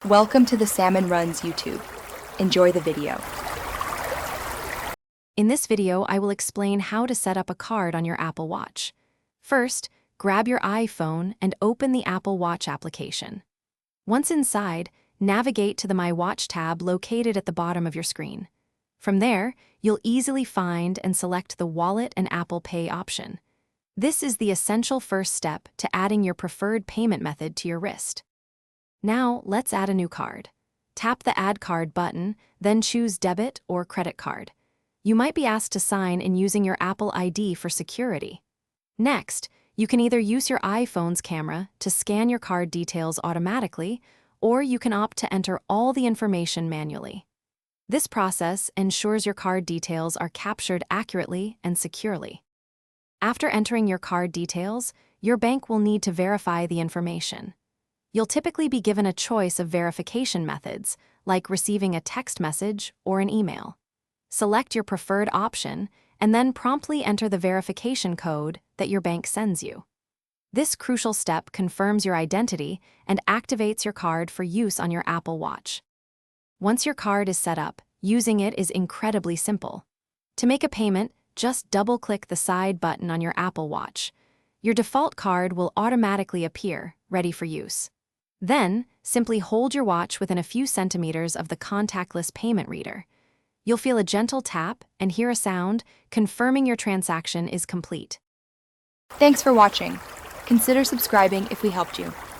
Welcome to the Salmon Runs YouTube. Enjoy the video. In this video, I will explain how to set up a card on your Apple Watch. First, grab your iPhone and open the Apple Watch application. Once inside, navigate to the My Watch tab located at the bottom of your screen. From there, you'll easily find and select the Wallet and Apple Pay option. This is the essential first step to adding your preferred payment method to your wrist. Now, let's add a new card. Tap the Add Card button, then choose Debit or Credit Card. You might be asked to sign in using your Apple ID for security. Next, you can either use your iPhone's camera to scan your card details automatically, or you can opt to enter all the information manually. This process ensures your card details are captured accurately and securely. After entering your card details, your bank will need to verify the information. You'll typically be given a choice of verification methods, like receiving a text message or an email. Select your preferred option and then promptly enter the verification code that your bank sends you. This crucial step confirms your identity and activates your card for use on your Apple Watch. Once your card is set up, using it is incredibly simple. To make a payment, just double-click the side button on your Apple Watch. Your default card will automatically appear, ready for use. Then, simply hold your watch within a few centimeters of the contactless payment reader. You'll feel a gentle tap and hear a sound, confirming your transaction is complete. Thanks for watching. Consider subscribing if we helped you.